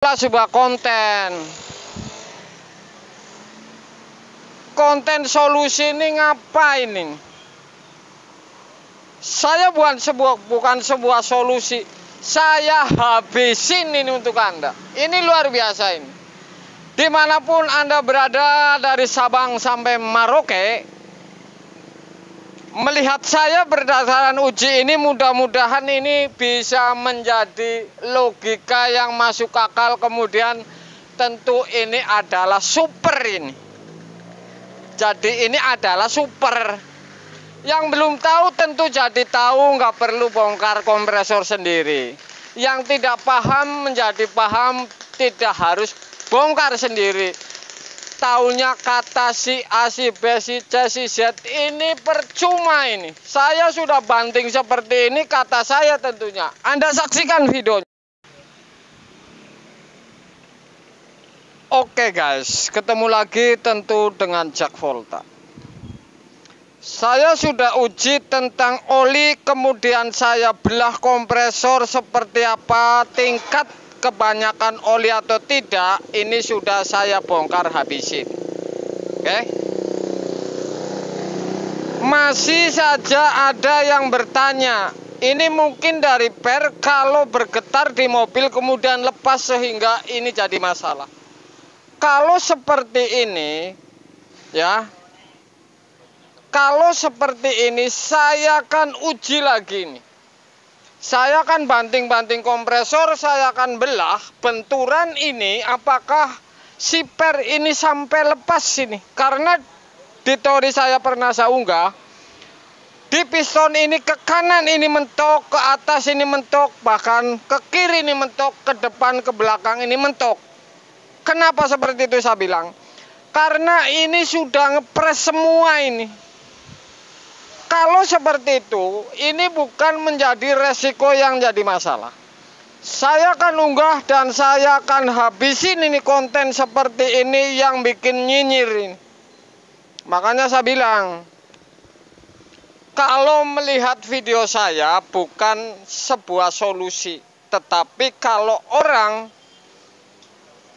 Sebuah konten solusi ini ngapain ini? Saya bukan sebuah solusi, saya habisin ini untuk Anda. Ini luar biasa ini. Dimanapun Anda berada dari Sabang sampai Merauke, melihat saya berdasarkan uji ini, mudah-mudahan ini bisa menjadi logika yang masuk akal. Kemudian tentu ini adalah super ini. Jadi ini adalah super. Yang belum tahu tentu jadi tahu, nggak perlu bongkar kompresor sendiri. Yang tidak paham menjadi paham, tidak harus bongkar sendiri. Taunya kata si A, si B, si C, si Z ini percuma ini. Saya sudah banting seperti ini, kata saya tentunya. Anda saksikan videonya. Oke guys, ketemu lagi tentu dengan Jack Volta. Saya sudah uji tentang oli, kemudian saya belah kompresor seperti apa, tingkat kebanyakan oli atau tidak, ini sudah saya bongkar habisin. Oke. Masih saja ada yang bertanya, ini mungkin dari per kalau bergetar di mobil kemudian lepas sehingga ini jadi masalah. Kalau seperti ini, ya, kalau seperti ini saya akan uji lagi nih. Saya akan banting-banting kompresor, saya akan belah benturan ini apakah si per ini sampai lepas ini. Karena di teori saya pernah saya unggah, di piston ini ke kanan ini mentok, ke atas ini mentok, bahkan ke kiri ini mentok, ke depan, ke belakang ini mentok. Kenapa seperti itu saya bilang? Karena ini sudah ngepres semua ini. Kalau seperti itu, ini bukan menjadi resiko yang jadi masalah. Saya akan unggah dan saya akan habisin ini konten seperti ini yang bikin nyinyir ini. Makanya saya bilang, kalau melihat video saya bukan sebuah solusi, tetapi kalau orang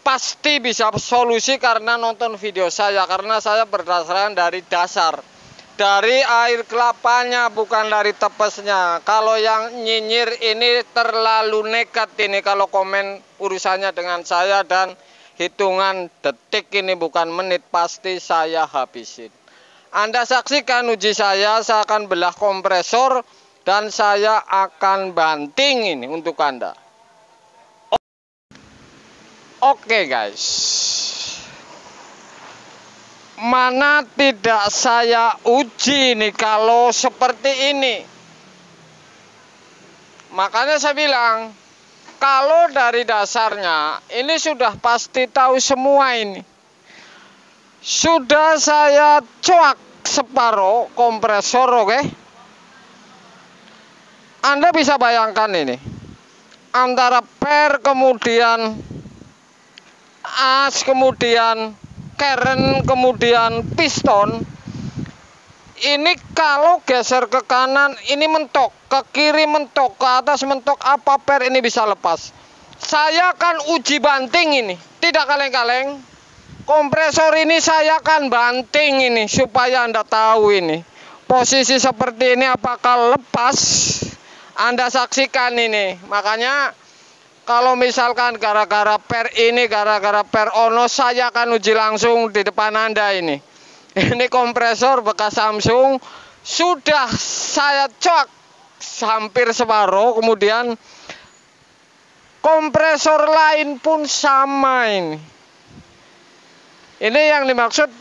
pasti bisa solusi karena nonton video saya, karena saya berdasarkan dari dasar. Dari air kelapanya, bukan dari tepesnya. Kalau yang nyinyir ini terlalu nekat ini kalau komen urusannya dengan saya, dan hitungan detik ini bukan menit, pasti saya habisin. Anda saksikan uji saya akan belah kompresor dan saya akan banting ini untuk Anda. Oke guys. Mana tidak saya uji nih kalau seperti ini. Makanya saya bilang, kalau dari dasarnya ini sudah pasti tahu semua ini. Sudah saya coak separuh kompresor, oke? Anda bisa bayangkan ini. Antara per kemudian as kemudian keren kemudian piston ini kalau geser ke kanan ini mentok, ke kiri mentok, ke atas mentok, apa per ini bisa lepas. Saya akan uji banting ini, tidak kaleng-kaleng. Kompresor ini saya akan banting ini supaya Anda tahu ini posisi seperti ini apakah lepas. Anda saksikan ini. Makanya kalau misalkan gara-gara per ini, gara-gara per ono, saya akan uji langsung di depan Anda ini. Ini kompresor bekas Samsung, sudah saya cok hampir separuh, kemudian kompresor lain pun sama ini. Ini yang dimaksud,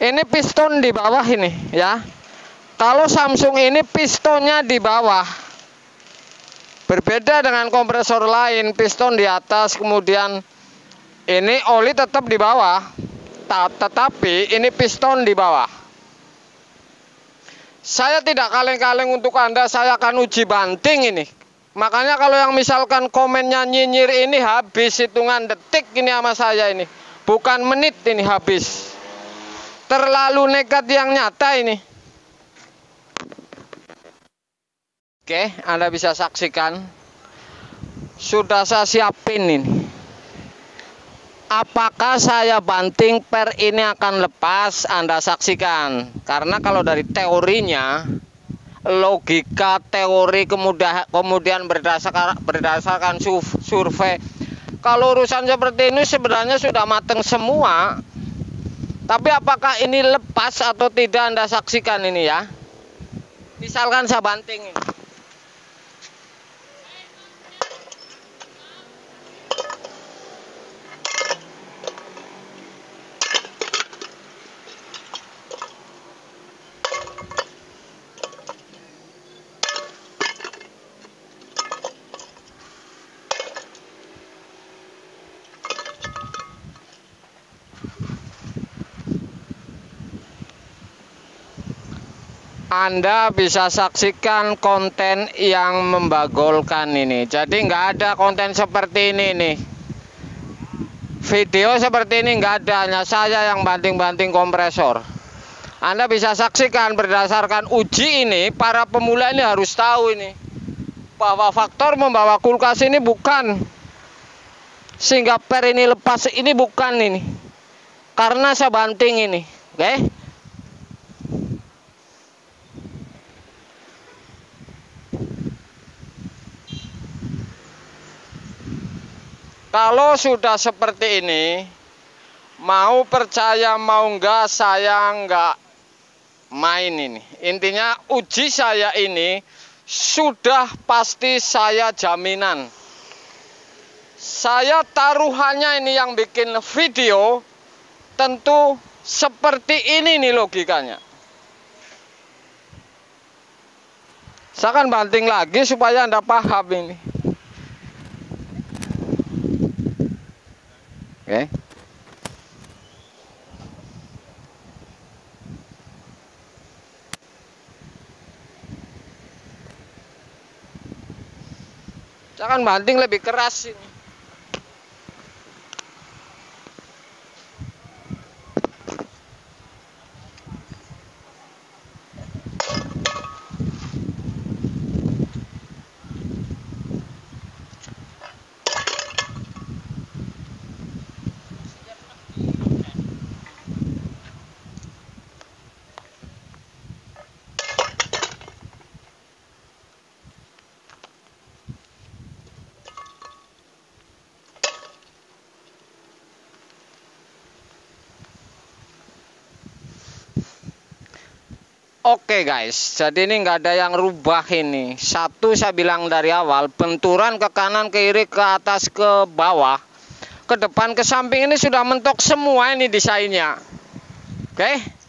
ini piston di bawah ini ya. Kalau Samsung ini pistonnya di bawah. Berbeda dengan kompresor lain, piston di atas, kemudian ini oli tetap di bawah, tetapi ini piston di bawah. Saya tidak kaleng-kaleng untuk Anda, saya akan uji banting ini. Makanya kalau yang misalkan komennya nyinyir ini, habis hitungan detik ini sama saya ini. Bukan menit ini habis. Terlalu nekat yang nyata ini. Oke, Anda bisa saksikan sudah saya siapin ini. Apakah saya banting per ini akan lepas? Anda saksikan. Karena kalau dari teorinya, logika teori kemudian berdasarkan survei, kalau urusan seperti ini sebenarnya sudah matang semua. Tapi apakah ini lepas atau tidak, Anda saksikan ini ya. Misalkan saya banting ini. Anda bisa saksikan konten yang membagolkan ini. Jadi nggak ada konten seperti ini nih. Video seperti ini nggak ada, hanya saya yang banting-banting kompresor. Anda bisa saksikan berdasarkan uji ini, para pemula ini harus tahu ini, bahwa faktor membawa kulkas ini bukan sehingga per ini lepas, ini bukan ini. Karena saya banting ini, oke? Kalau sudah seperti ini, mau percaya mau enggak, saya enggak main ini. Intinya uji saya ini sudah pasti saya jaminan. Saya taruhannya ini yang bikin video, tentu seperti ini nih logikanya. Saya akan banting lagi supaya Anda paham ini. Oke. Saya akan banting lebih keras ini. Oke guys, jadi ini nggak ada yang rubah ini. Satu saya bilang dari awal, benturan ke kanan, ke kiri, ke atas, ke bawah, ke depan, ke samping ini sudah mentok semua ini desainnya. Oke.